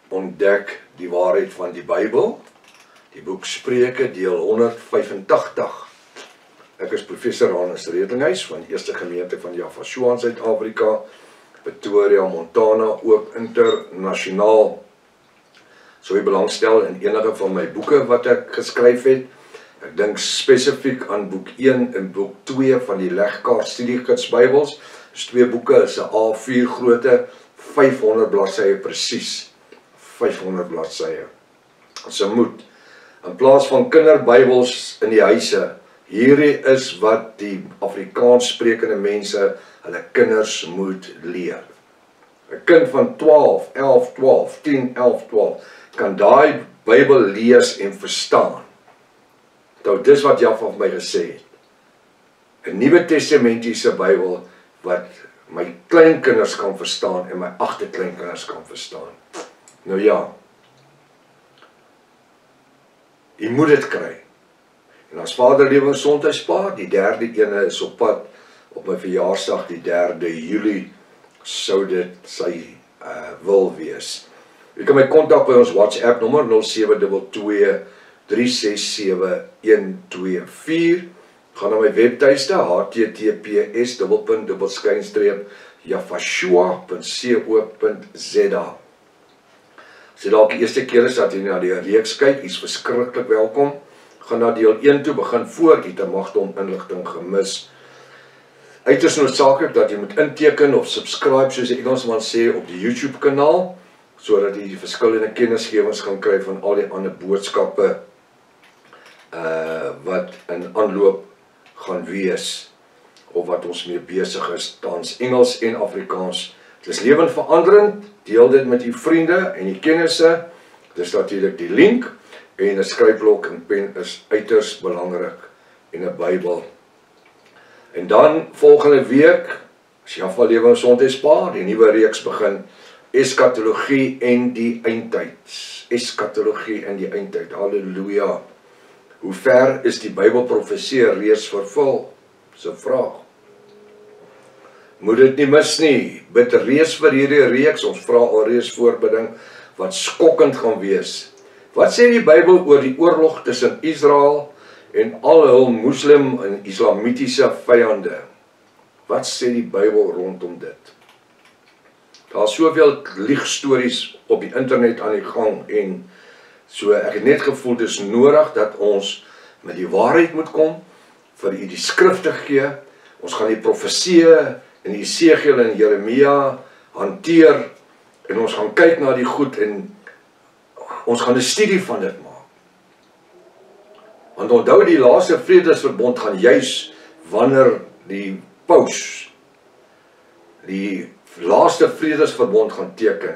ontdek die waarheid van die Bybel, die boek Spreuke, deel 185. Ek is professor Hannes Redlinghuis van die Eerste Gemeente van Yafashua in Suid-Afrika, Pretoria, Montana, ook internasionaal. So jy belangstel in enige van my boeke wat ek geskryf het. Ek dink spesifiek aan boek 1 en boek 2 van die Legkaart Studiegids Bybels. Dis 2 boeke, is 'n A4 grootte, 500 bladsye presies. 500 bladsye. As 'n moet. In plaas van kinderbybels in die huise, hierdie is wat die Afrikaans sprekende mense hulle kinders moet leer. 'n Kind van 12, 11, 12, 10, 11, 12 kan daai Bybel lees en verstaan. Nou, dis wat Jaffa vir my gesê het. 'n Nuwe Testamentiese Bybel wat my kleinkinders kan verstaan en my agterkleinkinders kan verstaan. Nou ja, jy moet dit kry. En as Vader lewe en gesondheid spaar, die 3de ene is op pad op my verjaarsdag, die 3de Julie, sou dit sy wil wees. Jy kan my kontak by ons WhatsApp nommer 0722 367 124. Gaan na my webtuiste https://yafashua.co.za. As jy dalk die eerste keer is dat jy na die reeks kyk, is verskriklik welkom. Gaan na deel 1 toe, begin voor jy te magdom inligting gemis. Uiters noodsaaklik dat jy moet inteken of subscribe, soos die Engelsman sê, op die YouTube kanaal, sodat jy die verskillende kennisgewings gaan kry van al die ander boodskappe wat in aanloop gaan wees, of wat ons mee besig is, tans Engels en Afrikaans. Dit is lewensveranderend, deel dit met die vriende en die kennisse. Dis natuurlik die link, en 'n skryfblok en pen is uiters belangrik, en 'n Bybel. En dan volgende week, as jy afval lewe en gesondheid spaar, die nuwe reeks begin, eskatologie en die eindtyd. Eskatologie en die eindtyd, halleluja. Hoe ver is die Bybelprofesie reeds vervul? Dis 'n vraag. Moet dit nie mis nie. Bid reeds vir hierdie reeks, ons vra alreeds voorbidding, wat skokkend gaan wees. Wat sê die Bybel oor die oorlog tussen Israel en al hul moslim en islamitiese vyande? Wat sê die Bybel rondom dit? Daar is soveel liegstories op die internet aan die gang, en so ek het net gevoel dit is nodig dat ons met die waarheid moet kom, vir u die skrifte gee. Ons gaan die profesieë in Esegiel en Jeremia hanteer, en ons gaan kyk na die goed, en ons gaan 'n studie van dit maak. Want onthou, die laaste vredesverbond gaan juis wanneer die paus die laaste vredesverbond gaan teken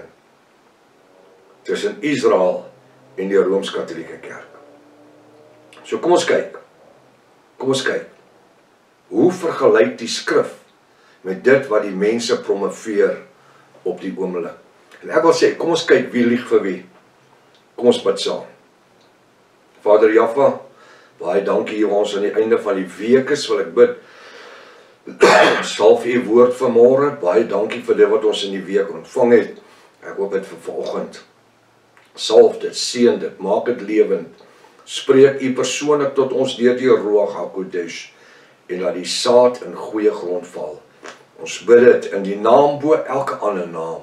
tussen Israel en die Rooms-Katolieke Kerk. So kom ons kyk. Kom ons kyk. Hoe vergelyk die skrif met dit wat die mense promoveer op die oomblik? En ek wil sê, kom ons kyk wie lieg vir wie. Kom ons bid saam. Vader Jaffa, baie dankie hier ons aan die einde van die week is, wil ek bid, salf u woord vanmôre, baie dankie vir dit wat ons in die week ontvang het. Ek hoop dit vir vanoggend. Salf dit, seën dit, maak dit lewend. Spreek u persoonlik tot ons deur die Ruach HaKodesh, en laat die saad in goeie grond val. Ons bid dit in die naam bo elke ander naam.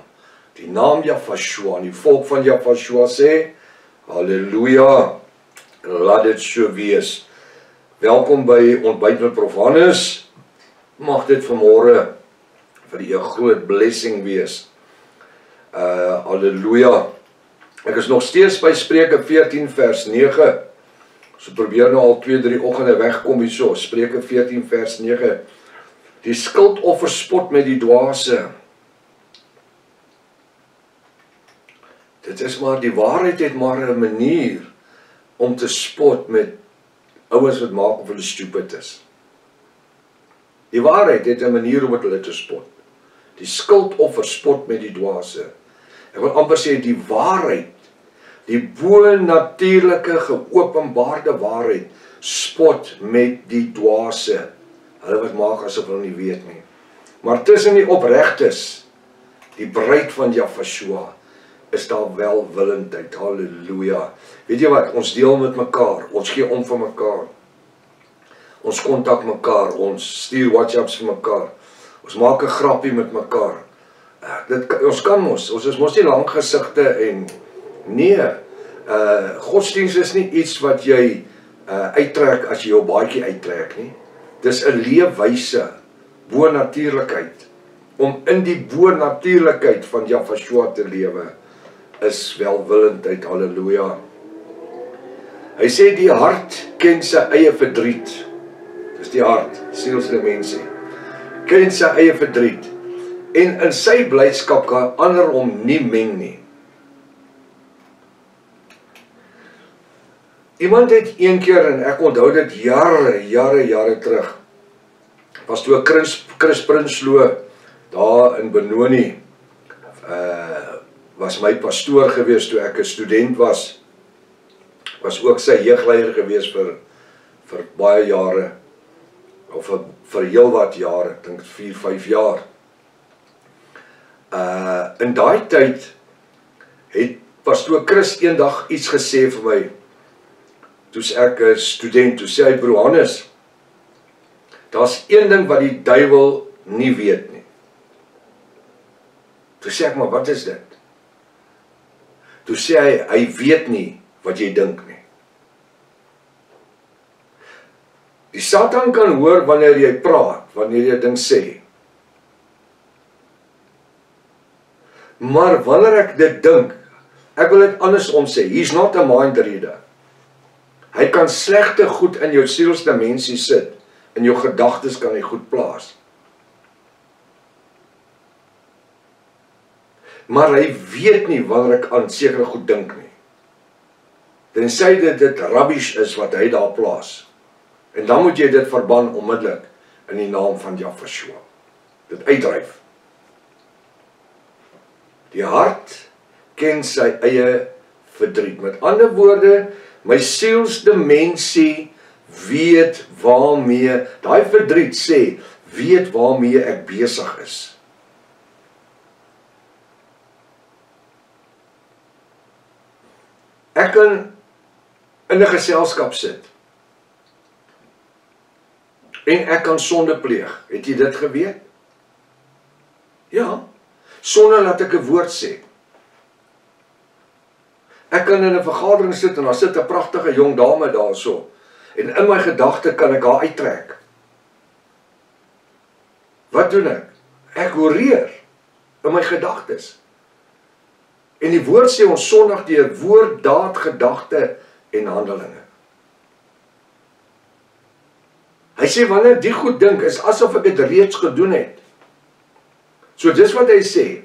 Die naam Yafashua, en die volk van Yafashua sê, halleluja, laat dit so wees. Welkom by Ontbyt met Prof Hannes. Mag dit vanmôre vir u 'n groot blessing wees. Halleluja. Ek is nog steeds by Spreuke 14 vers 9. So probeer nou al 2-3 oggende wegkom hierso. Spreuke 14 vers 9. Die skuldoffer spot met die dwaase. Dit is maar, die waarheid het maar 'n manier om te spot met ouens wat maak of hulle stupid is. Die waarheid het 'n manier om met hulle te spot. Die skuldoffer spot met die dwaase. Ek wil amper sê die waarheid, die bo-natuurlike geopenbaarde waarheid, spot met die dwaase. Hulle wat maak asof hulle nie weet nie. Maar tussen die opregtes, die bruid van Yafashua, is daar welwillendheid. Halleluja. Weet jy wat, ons deel met mekaar, ons gee om vir mekaar. Ons kontak mekaar, ons stuur WhatsApps vir mekaar. Ons maak 'n grappie met mekaar. Ons kan ons is mos nie lang gesigte en nee, godsdienst is nie iets wat jy uittrek as jy jou baadjie uittrek nie. Dis 'n leefwyse, bonatuurlikheid. Om in die bonatuurlikheid van Jahwe te lewe, is welwillendheid, halleluja. Hy sê die hart ken sy eie verdriet. Dis die hart, sielsdimensie. Ken sy eie verdriet. En in sy blydskap kan ander hom nie meng nie. Iemand het een keer, en ek onthou dit jare terug, was toe Chris Prinsloo, daar in Benoni, was my pastoor gewees toe ek 'n student was ook sy jeugleier gewees vir baie jare, of vir heel wat jare, ek dink 4-5 jaar. In daai tyd het pastoor Chris eendag iets gesê vir my, toes ek 'n student, toe sê hy, broer Hannes, daar's een ding wat die duiwel nie weet nie. Toe sê ek, maar wat is dit? Toe sê hy weet nie wat jy dink nie. Die Satan kan hoor wanneer jy praat, wanneer jy ding sê. Maar wanneer ek dit dink, ek wil dit andersom sê, he's not a mind reader. Hy kan slegte goed in jou sielsdimensie sit, in jou gedagtes kan hy goed plaas. Maar hy weet nie wanneer ek aan sekere goed dink nie. Tensy dit rubbish is wat hy daar plaas. En dan moet jy dit verban onmiddellik in die naam van Jahwe. Dit uitdryf. Die hart ken sy eie verdriet. Met ander woorde, my sielsdimensie weet waarmee, daai verdriet sê, weet waarmee ek besig is. Ek kan in 'n geselskap sit en ek kan sonde pleeg. Het jy dit geweet? Ja, sonder dat ek 'n woord sê. Ek kan in 'n vergadering sit en daar sit 'n pragtige jong dame daarso. En in my gedagte kan ek haar uittrek. Wat doen ek? Ek horeer in my gedagtes. En die woord sê ons sondig deur woord, daad, gedagte en handelinge. Hy sê wanneer die goed dink is asof ek dit reeds gedoen het. So dis wat hy sê.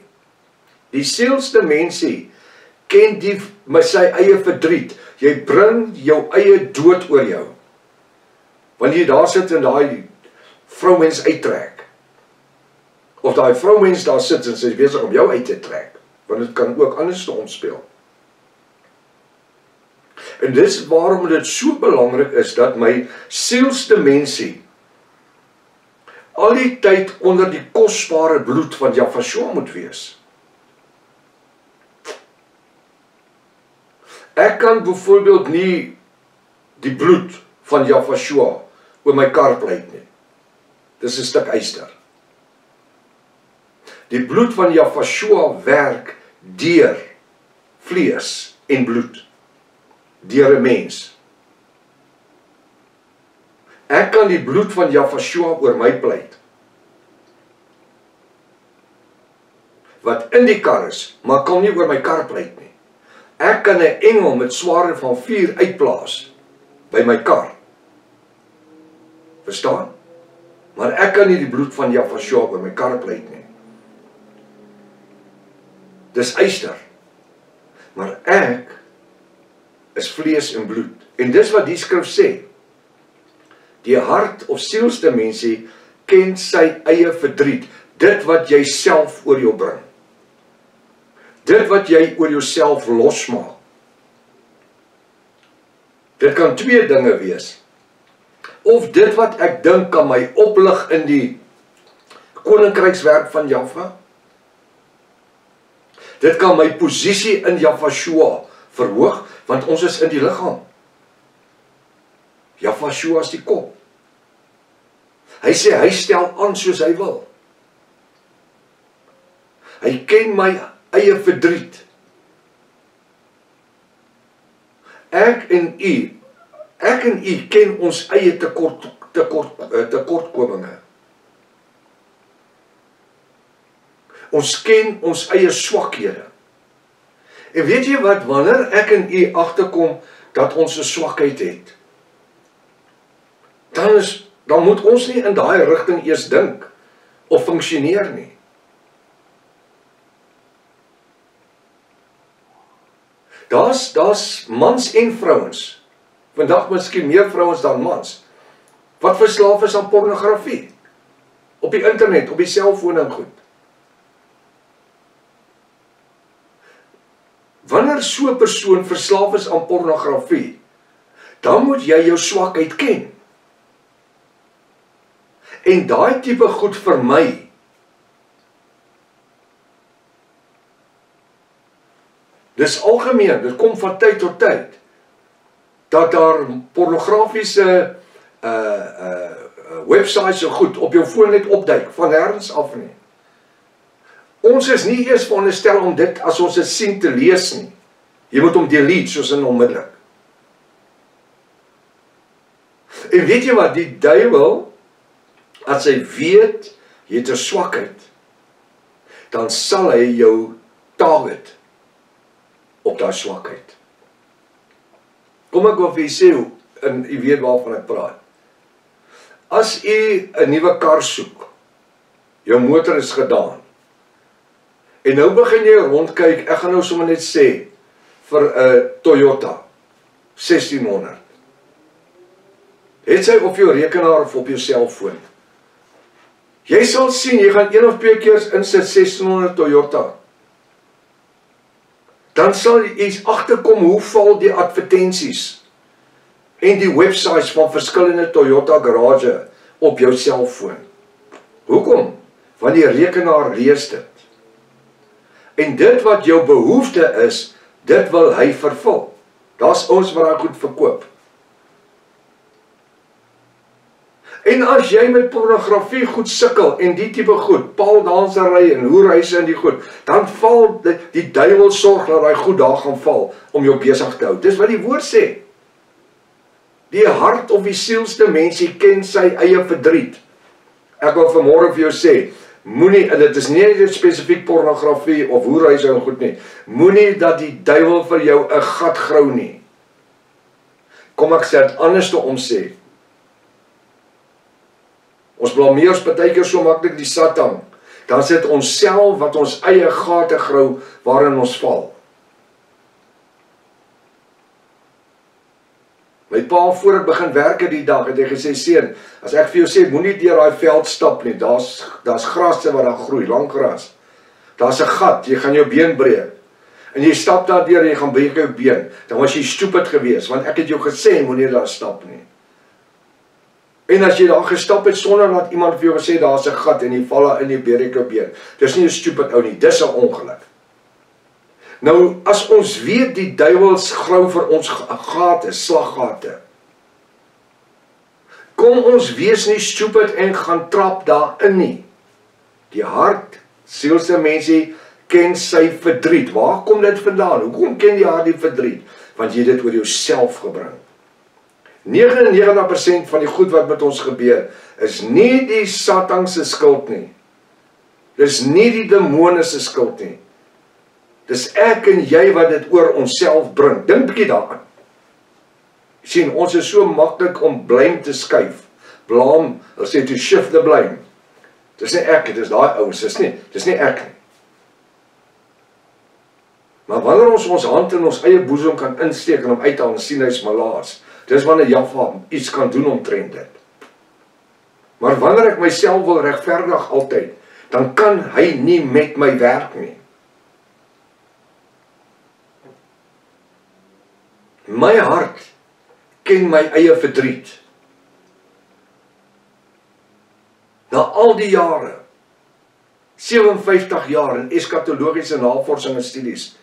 Die sielsdimensie ken sy eie verdriet. Jy bring jou eie dood oor jou. Wanneer jy daar sit en daai vrouwens uittrek. Of daai vrouwens daar sit en sy is besig om jou uit te trek. Want dit kan ook anders te ontspeel. En dis waarom dit so belangrik is dat my sielsdimensie al die tyd onder die kosbare bloed van Jahwe moet wees. Ek kan byvoorbeeld nie die bloed van Jahwe oor my kar pleit nie. Dis 'n stuk yster. Die bloed van Jahwe werk deur vlees en bloed. Deur 'n mens. Ek kan die bloed van Jahwe oor my pleit. Wat in die kar is, maar kan nie oor my kar pleit nie. Ek kan 'n engel met sware van vuur uitplaas by my kar. Verstaan? Maar ek kan nie die bloed van Jahwe oor my kar pleit nie. Dis yster. Maar ek is vlees en bloed. En dis wat die skrif sê. Die hart of sielsdimensie ken sy eie verdriet. Dit wat jy self oor jou bring. Dit wat jy oor jouself losmaak. Dit kan twee dinge wees. Of dit wat ek dink kan my oplig in die koninkrykswerk van Jahwe. Dit kan my posisie in Yahshua verhoog, want ons is in die liggaam. Yahshua is die kop. Hy sê, hy stel aan soos hy wil. Hy ken my eie verdriet. Ek en u ken ons eie tekortkominge. Ons ken ons eie swakhede. En weet jy wat, wanneer ek en u agterkom dat ons 'n swakheid het, dan moet ons nie in daai rigting eers dink of funksioneer nie. Daar's mans en vrouens, vandag miskien meer vrouens dan mans, wat verslaaf is aan pornografie, op die internet, op die selfoon en goed. Wanneer so 'n persoon verslaaf is aan pornografie, dan moet jy jou swakheid ken. En daai tipe goed vermy. Dis algemeen, dit kom van tyd tot tyd, dat daar pornografiese websites so goed op jou foon net opduik, van nêrens af nie. Ons is nie eers veronderstel om dit as ons dit sien te lees nie. Jy moet hom delete soos in onmiddellik. En weet jy wat, die duiwel, as hy weet, jy het 'n swakheid, dan sal hy jou target op daai swakheid. Kom ek wil vir jy sê, en jy weet waarvan ek praat. As jy 'n nuwe kar soek, jou motor is gedaan, en nou begin jy rondkyk, ek gaan nou sommer net sê, vir 'n Toyota 1600. Het sy op jou rekenaar of op jou selfoon. Jy sal sien, jy gaan 1 of 2 keer insit 1600 Toyota. Dan sal jy agterkom hoe val die advertensies en die websites van verskillende Toyota garage op jou selfoon. Hoekom? Want die rekenaar lees dit. En dit wat jou behoefte is, dit wil hy vervul. Daar's ons wat daai goed verkoop. En as jy met pornografie goed sukkel en die tipe goed, paaldansery en hoerhuise en die goed, dan val die duiwel sorg dat daai goed daar gaan val om jou besig te hou. Dis wat die woord sê. Die hart of die sielste mensie ken sy eie verdriet. Ek wil vanmôre vir jou sê, moenie, en dit is nie net spesifiek pornografie of hoerhuise en goed nie, moenie dat die duiwel vir jou 'n gat grou nie. Kom ek sê dit anders te omsê. Ons blameer ons partykeer so maklik die Satan. Dan sit ons self wat ons eie gate grou waarin ons val. My pa voor ek begin werk die dag het hy gesê, seun, as ek vir jou sê moenie deur daai veld stap nie, daar's grasse wat daar groei, lang gras. Daar's 'n gat, jy gaan jou been breek. En jy stap daar deur en jy gaan breek jou been. Dan was jy stupid geweest, want ek het jou gesê moenie daar stap nie. En as jy daar gestap het sonder dat iemand vir jou gesê daar's 'n gat en jy val daar in die breek jou been. Dis nie 'n stupid ou nie, dis 'n ongeluk. Nou, as ons weet die duiwels grou vir ons gate, slaggate. Kom ons wees nie stupid en gaan trap daarin nie. Die hart, sielse mensie ken sy verdriet. Waar kom dit vandaan? Hoekom ken die hart die verdriet? Want jy dit oor jouself gebring. 99% van die goed wat met ons gebeur, is nie die Satan se skuld nie. Dis nie die demone se skuld nie. Dis ek en jy wat dit oor onsself bring. Dink 'n bietjie daaraan. Jy sien, ons is so maklik om blame te skuif. Blame, hulle sê to shift the blame. Dis nie ek, dis daai ouens, dis nie ek nie. Maar wanneer ons ons hand in ons eie boesem kan insteek en hom uithaal en sien hy's malaas, dis wanneer Jahwe iets kan doen omtrent dit. Maar wanneer ek myself wil regverdig altyd, dan kan hy nie met my werk nie. My hart ken my eie verdriet. Na al die jare. 57 jaar in eskatologiese navorsing en studies.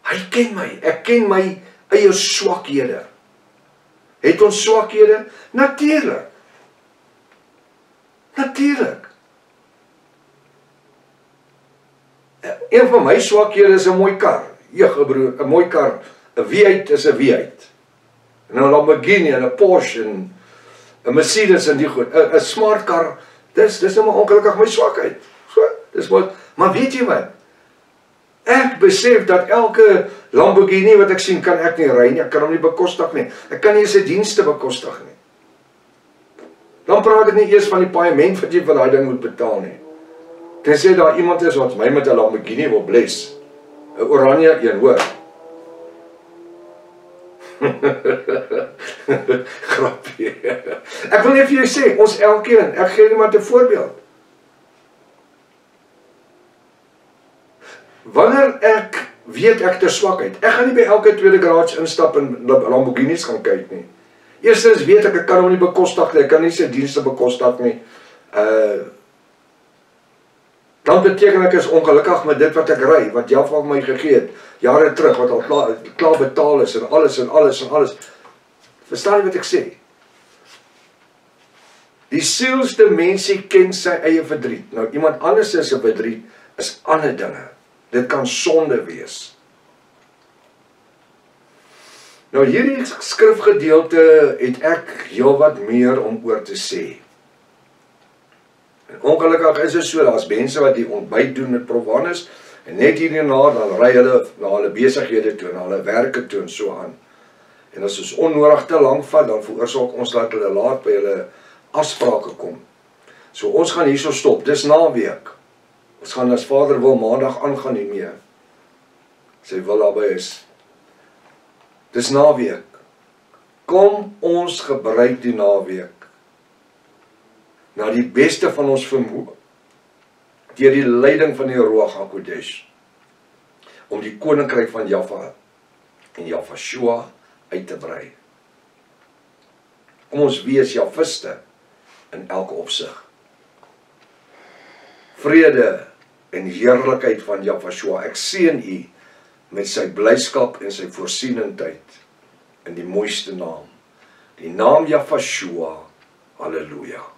Hy ken my, ek ken my eie swakhede. Het ons swakhede? Natuurlik. Natuurlik. Een van my swakhede is 'n mooi kar. Broer, 'n mooi kar. 'n V8 is 'n V8. En 'n Lamborghini en 'n Porsche en 'n Mercedes en die goed. 'n smart kar, dis nou maar ongelukkig my swakheid. So, dis maar weet jy wat? Ek besef dat elke Lamborghini wat ek sien, kan ek nie ry nie, ek kan hom nie bekostig nie. Ek kan nie sy dienste bekostig nie. Dan praat ek nie eers van die paaiement wat jy vir daai ding moet betaal nie. Tensy daar iemand is wat my met 'n Lamborghini wil bless. 'n oranje een, hoor. Grappie. Ek wil net vir jou sê, ons elkeen, ek gee net maar 'n voorbeeld. Wanneer ek weet ek te swakheid, ek gaan nie by elke tweede garage instap en Lamborghinis gaan kyk nie. Eerstens weet ek kan hom nie bekostig nie, ek kan nie sy dienste bekostig nie. Dan beteken ek is ongelukkig met dit wat ek ry, wat Jaffa my gegee het, jare terug, wat al klaar betaal is, en alles. Verstaan jy wat ek sê? Die sielsdimensie ken sy eie verdriet. Nou, iemand anders is 'n verdriet, is ander dinge. Dit kan sonde wees. Nou, hierdie skrifgedeelte het ek heelwat meer om oor te sê. En ongelukkig is dit so, daar's mense wat die ontbyt doen met Prof Hannes, en net hierna dan ry hulle na hulle besighede toe, na hulle werke toe en so aan. En as ons onnodig te lank vat, dan veroorsaak ons dat hulle laat by hulle afsprake kom. So ons gaan hierso stop, dis naweek. Ons gaan as Vader wil maandag aangaan nie meer. Sy wil daarby is. Dis naweek. Kom ons gebruik die naweek na die beste van ons vermoë, deur die leiding van die Ruach HaKodesh, om die koninkryk van Jaffa en Jafashua uit te brei. Kom ons wees Jafiste in elke opsig. Vrede en heerlikheid van Jafashua. Ek seën u met sy blyskap en sy voorsienendheid in die mooiste naam. Die naam Jafashua. Halleluja.